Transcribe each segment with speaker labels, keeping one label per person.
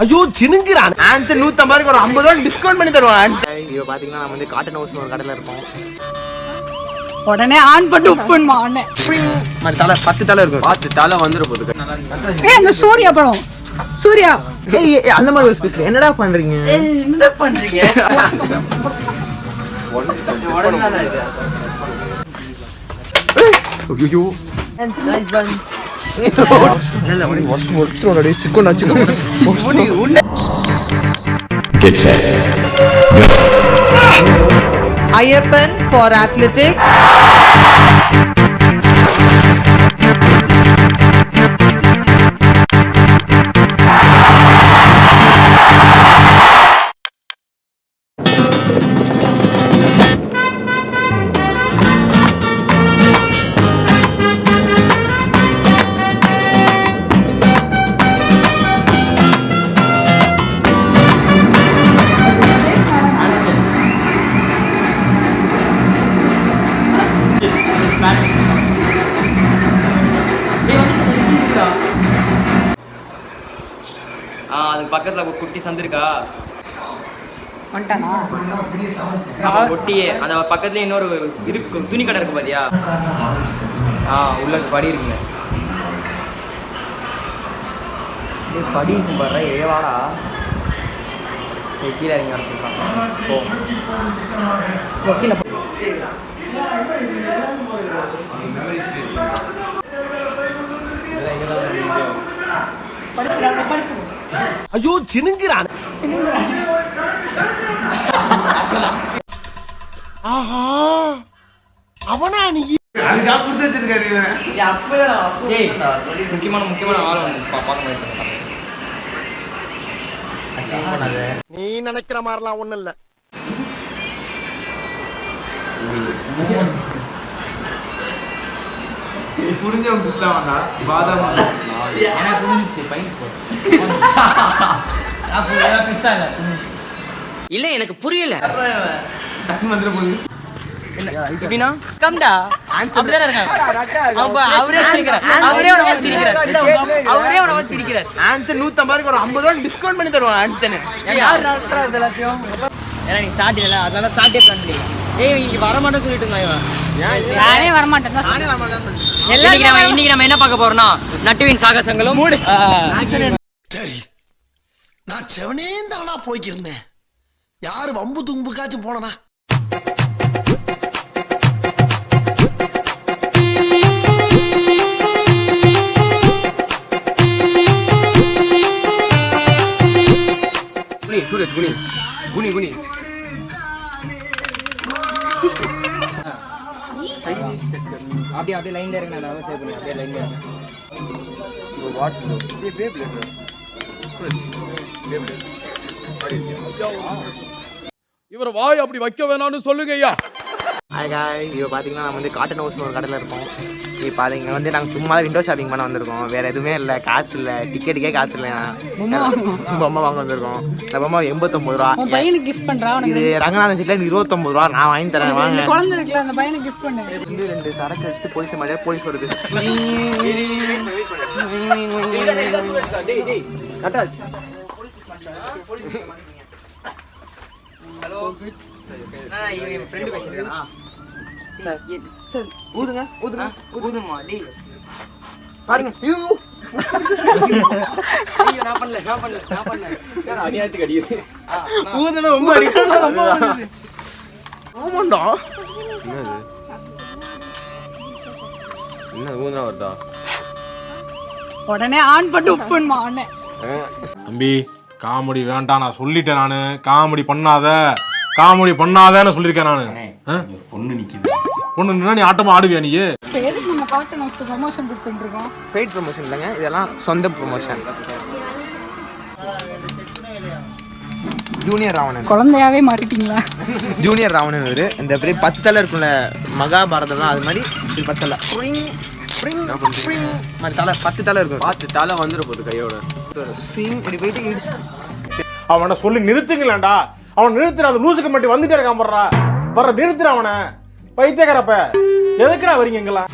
Speaker 1: ஐயோ சினுங்கிறான். ஆன்சர் 150 ஒரு 50 ரூபாய் டிஸ்கவுண்ட் பண்ணி தருவான். இப்போ பாத்தீங்கன்னா நம்ம வந்து காட்டன் ஹவுஸ் ஒரு கடையில இருக்கோம்.
Speaker 2: உடனே ஆன் பண்ணி உப்புமா அண்ணே.
Speaker 1: மாதிரி தலை 10 தலை இருக்கும். 10 தலை வந்துரும் போது.
Speaker 2: ஏய் அந்த சூர்யா படம். சூர்யா.
Speaker 1: ஏய் அந்த மாதிரி ஒரு ஸ்பீஸ். என்னடா பண்றீங்க?
Speaker 2: என்ன பண்றீங்க?
Speaker 1: உடனே இருக்கு. ஐயோ.
Speaker 2: நைஸ் பன்.
Speaker 1: இல்ல ஒரே வாஸ்ட் ஓட சிக்கன் ஆச்சு.
Speaker 3: Get set.
Speaker 2: Ayyappan for athletics.
Speaker 4: அதுக்கு பக்கத்துல ஒரு குட்டி சந்திருக்கா
Speaker 2: வந்துட்டானா?
Speaker 4: ஒட்டியே அந்த பக்கத்துல இன்னொரு இருக்கு துணி கடை இருக்கு பாத்தியா? உள்ள படி இருக்குங்க. படி இருக்கும் பாரு. ஏவாடா கீழே இறங்கி வர சொல்றாங்க.
Speaker 2: கீழே
Speaker 1: ஐயோ சினுங்கிறான். ஆஹா அவனா நீ அதுக்கா கொடுத்து வச்சிருக்காரு இவன்.
Speaker 4: முக்கியமான ஆள் வந்து பார்க்க மாதிரி
Speaker 1: நீ நினைக்கிற மாதிரிலாம் ஒண்ணும் இல்ல.
Speaker 5: புரிஞ்சவன் புஸ்தாவண்டா பாதாம்
Speaker 4: எனக்கு புரிஞ்சிச்சு பைன்ஸ் போடு. இல்ல எனக்கு புரியல. எப்படின்னா கம்டா அப்படிதான் இருக்காங்க. அவரே சிரிக்கிறார்.
Speaker 1: ஆன்சர் 150 ஒரு 50 ரூபாய் டிஸ்கவுண்ட் பண்ணி தருவான். ஆன்சர்
Speaker 4: யார் நடத்துறது எல்லாத்தையும்? ஏன்னா நீ ஸ்டார்ட் இல்ல அதனால ஸ்டார்ட்டே பிளான் பண்ணி. ஏய் இங்க வர மாட்டேன்னு சொல்லிட்டு இருந்தான் இவன்.
Speaker 2: நானே வர மாட்டேன்.
Speaker 4: இன்னைக்கு நம்ம என்ன பார்க்க போறோம்னா நட்டுவின் சாகசங்களும்.
Speaker 1: சரி நான் செவனே தானா போய்க்கிருந்தேன். யாரு வம்பு தும்புக்காச்சும் போனனா?
Speaker 4: சூரஜ் குனி குனி குனி அப்படியே லைன்ல இருக்கு. நான் சேவ் பண்ணி அப்படியே லைன்ல இருக்கு.
Speaker 5: வாட் இவர வாய் அப்படி வைக்க வேணாம்னு சொல்லுங்க ஐயா.
Speaker 1: ஹாய் காய், இப்போ பார்த்தீங்கன்னா நம்ம வந்து காட்டன் ஹவுஸ்னு ஒரு கடையில் இருக்கோம். இப்போ அது இங்கே வந்து நாங்கள் சும்மா விண்டோ ஷாப்பிங் பண்ண வந்திருக்கோம். வேறு எதுவுமே இல்லை, காசு இல்லை, டிக்கெட்டுக்கே காசு இல்லை. பொம்மை வாங்க வந்திருக்கோம். இந்த பொம்மை 89 ரூபா.
Speaker 2: பையனுக்கு கிஃப்ட் பண்றான்.
Speaker 1: இது ரங்கநாதன் சீட்டில் 29 ரூபா. நான் வாங்கி தரேன் வாங்க.
Speaker 2: குழந்தை இருக்குல்ல அந்த பையனுக்கு கிஃப்ட் பண்ணு.
Speaker 1: வந்து 2 சரக்கு வச்சுட்டு போலீஸ் மாதிரியே போலீஸ் வருது.
Speaker 4: ஹலோ இவன் ஃப்ரெண்ட் பேசிருக்கானா?
Speaker 1: சரி ஊதுங்க ஊதுங்க
Speaker 4: ஊதுமா டேய்
Speaker 1: பாருங்க.
Speaker 4: நான் பண்ணல
Speaker 5: அநியாயத்துக்கு அடிக்குது.
Speaker 1: ஊதுனா ரொம்ப அடிக்குது. ஆமாண்டா.
Speaker 5: என்ன ஊதுனா வருதா?
Speaker 2: உடனே ஆன் பண்ணி உப்புமா அண்ணே.
Speaker 6: தம்பி காமெடி வேண்டாம், நான் சொல்லிட்டேன். நானு காமெடி பண்ணாதேன்னு சொல்லியிருக்கேன் நானு.
Speaker 3: பொண்ணு நிக்குது.
Speaker 6: பொண்ணு நின்னா நீ ஆட்டமா ஆடுவியா? நீ
Speaker 2: எதுக்கு நம்ம காட்டன் ஹவுஸ் ப்ரமோஷன் கொடுத்துட்டு இருக்கோம்?
Speaker 1: பெய்ட் ப்ரமோஷன் இல்லைங்க, இதெல்லாம் சொந்த ப்ரமோஷன். ஜூனியர் ராவணன்.
Speaker 2: குழந்தையாவே மாறிட்டீங்களா?
Speaker 1: ஜூனியர் ராவணன் ஒரு இந்த பெரிய 10 தலை இருக்கும்ல மகாபாரதம், அது மாதிரி இது 10 தலை மாதிரி தலை 10 தலை இருக்கும்.
Speaker 5: 10 தலை வந்துரும் போது கையோட.
Speaker 1: இப்படி போயிட்டு இடிச்சு
Speaker 6: அவனை சொல்லி நிறுத்துங்களேன்டா. அவன் நிறுத்துற அந்த லூசுக்கு மட்டும் வந்துட்டே இருக்கான். வர்ற நிறுத்துற அவனை. பைத்தியக்காரப்ப எதுக்குடா வரீங்க எங்கெல்லாம்?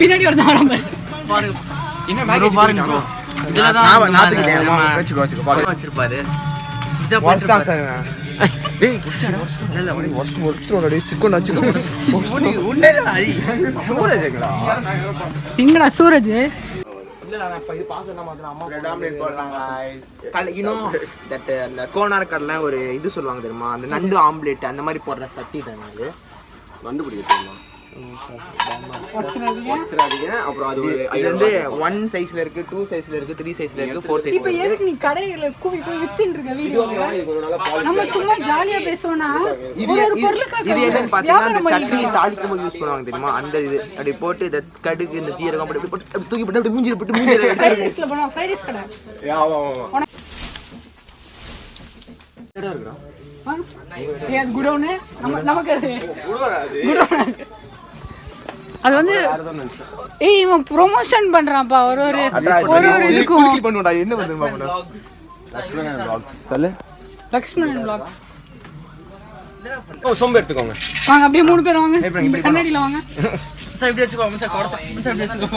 Speaker 2: பின்னாடி ஒரு தாரம்
Speaker 4: என்ன பாருங்க இதுல தான்
Speaker 1: நான் நாத்துக்கிட்டேன்.
Speaker 5: வச்சுக்கோ வச்சுக்கோ
Speaker 4: வச்சிருப்பாரு. இத
Speaker 1: வாட்ஸ் தான் சார் டேய்
Speaker 4: இல்ல
Speaker 1: உன்னடா
Speaker 5: சூரஜங்களா
Speaker 2: எங்கடா சூரஜ்?
Speaker 1: இல்ல நான் இப்ப இது பாக்கறத மாதிரி அம்மா பிரெட் ஆம்லெட் போடுறாங்க गाइस. you know that அந்த கோனார் கடல ஒரு இது சொல்லுவாங்க தெரியுமா, அந்த நண்டு ஆம்லெட் அந்த மாதிரி போடுற சட்டி தான் அது.
Speaker 5: கண்டுபிடிக்க தெரியுமா?
Speaker 1: அப்புறம் அது இது வந்து 1 சைஸ்ல இருக்கு, 2 சைஸ்ல இருக்கு, 3 சைஸ்ல இருக்கு, 4 சைஸ்ல
Speaker 2: இப்ப
Speaker 1: இருக்கு.
Speaker 2: எதுக்கு நீ கடையில கூவி போய் வித்துட்டு இருக்க வீடியோ? நம்ம சும்மா ஜாலியா பேசுவோம்னா
Speaker 1: இது என்னன்னு பாத்தீங்கன்னா அந்த சட்னி தாளிக்கும் போது யூஸ் பண்ணுவாங்க தெரியுமா, அந்த இது அப்படி போட்டு இந்த கடுகு இந்த ஜீரகம் அப்படி போட்டு தூக்கி போட்டு அப்படி மூஞ்சில போட்டு மூஞ்சில
Speaker 2: ஃப்ரைட் ரைஸ்ல போனா ஃப்ரைட் ரைஸ் கடை.
Speaker 5: ஆமா
Speaker 2: அது குடோனு நமக்கு அது குடோன். அது வந்து ஏய் இவன் ப்ரொமோஷன் பண்றான்ப்பா ஒரு இதுக்கும்.
Speaker 5: பண்ணுடா என்ன வந்து
Speaker 2: லக்ஷ்மணன் vlogs.
Speaker 5: ஓ சொம்பு எடுத்துக்கோங்க.
Speaker 2: வாங்க அப்படியே 3 பேர் வாங்க. கண்ணாடில வாங்க.
Speaker 4: மச்சான் இப்படி வெச்சுக்கோ மச்சான் கோடை. மச்சான் இப்படி வெச்சுக்கோ.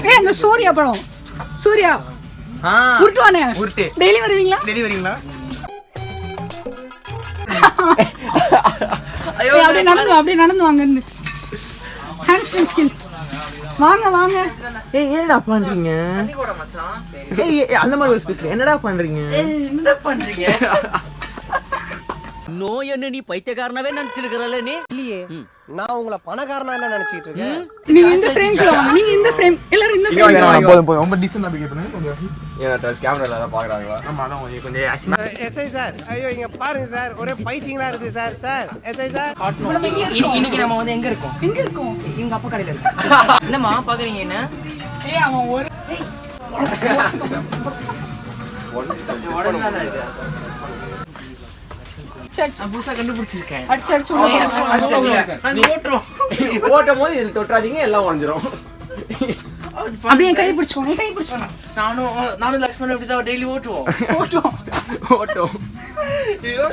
Speaker 2: ஏய் அந்த சூர்யா படம். சூர்யா உருட்டுவானே. டெய்லி வருவீங்களா?
Speaker 1: டெலிவரிங்களா?
Speaker 2: ஐயோ அப்படியே நடந்து வாங்க. ஹேண்ட்ஸ்டாண்ட் ஸ்கில்ஸ். வாங்க.
Speaker 1: ஏய் என்னடா பண்றீங்க?
Speaker 4: தண்ணி கோடை மச்சான்.
Speaker 1: ஏய் அந்த மாதிரி ஒரு ஸ்பெஷல் என்னடா பண்றீங்க?
Speaker 4: என்ன பண்றீங்க?
Speaker 7: நோய் என்ன நீ பைத்தியக்காரனாவே நினைச்சிருக்கிறல்ல நீ?
Speaker 8: இல்லையே, நான் உங்களை பணக்காரனா இல்ல நினைச்சிட்டு இருக்கேன்.
Speaker 2: நீங்க இந்த ஃப்ரேம்க்குள்ள வாங்க. நீங்க இந்த ஃப்ரேம் எல்லாரும் இந்த ஃப்ரேம்.
Speaker 5: போதும் ரொம்ப டிசன்ட் பிகேவ் பண்ணுங்க கொஞ்சம். ஏன்னா கேமரால தான் பாக்குறாங்களா?
Speaker 1: ஆமா அதான் கொஞ்சம் அசிமா.
Speaker 8: எஸ்ஐ சார், ஐயோ இங்க பாருங்க சார், ஒரே பைத்தியங்களா இருக்கு சார். சார் எஸ்ஐ சார்,
Speaker 4: இன்னைக்கு நம்ம வந்து எங்க இருக்கோம்? எங்க அப்பா கடையில இருக்கோம். என்னம்மா பாக்குறீங்க என்ன?
Speaker 2: ஏய் அவன் ஒரு
Speaker 4: புதுசா கண்டுபிடிச்சிருக்கேன்.
Speaker 2: அடிச்சு
Speaker 4: நாங்க ஓட்டுறோம்.
Speaker 5: ஓட்டும் போது இது தொட்டாதீங்க எல்லாம் உடைஞ்சிரும்.
Speaker 2: அப்படியே கை பிடிச்சுக்கோங்க.
Speaker 4: நானும் லக்ஷ்மணன் இப்படி தான் டெய்லி ஓட்டுவோம்.
Speaker 5: ஓட்டும். ஐயோ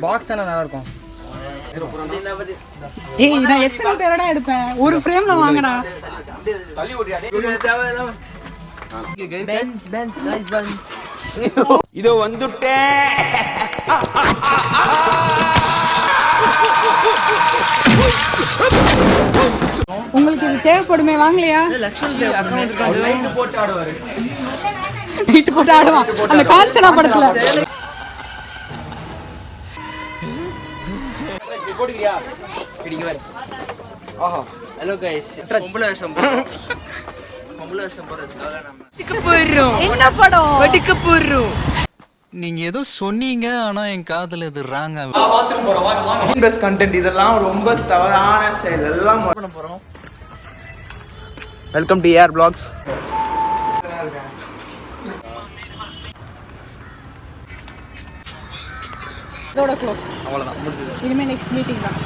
Speaker 4: பாக்ஸ் தானே நல்லா இருக்கும்.
Speaker 2: ஏய் நான் எத்தனை பேரடா எடுப்பேன்? ஒரு ஃப்ரேம்ல வாங்கடா.
Speaker 5: தள்ளி ஓட்டியா?
Speaker 1: இதோ வந்துட்டேன்.
Speaker 2: உங்களுக்கு இது தேவைப்படுமே, வாங்கலையா?
Speaker 4: லக்ஷ்மணன் அக்கவுண்ட்
Speaker 5: லைட் போட்டு ஆடுவாரு.
Speaker 2: நைட் போட்டு ஆடுவான் அந்த காஞ்சனா படத்துல.
Speaker 4: போடுறியா? பிடிக்க வர. ஆஹா. Hello guys. பொம்பளை வேஷம் போறதுக்காக நம்ம வெடிக்க போறோம்.
Speaker 2: என்ன படம்?
Speaker 4: வெடிக்க போறோம்.
Speaker 7: நீங்க ஏதோ சொன்னீங்க, ஆனா என் காதுல இது ராங்கா.
Speaker 4: பாத்ரூம் போறோம். வாங்க.
Speaker 1: பெஸ்ட் கண்டென்ட் இதெல்லாம் ரொம்ப தவறான செயல் எல்லாம்
Speaker 4: பண்ண போறோம்.
Speaker 1: Welcome to AR vlogs.
Speaker 2: இதோட க்ளோஸ். அவ்வளவுதான் முடிஞ்சது. இனிமே நெக்ஸ்ட் மீட்டிங் தான்.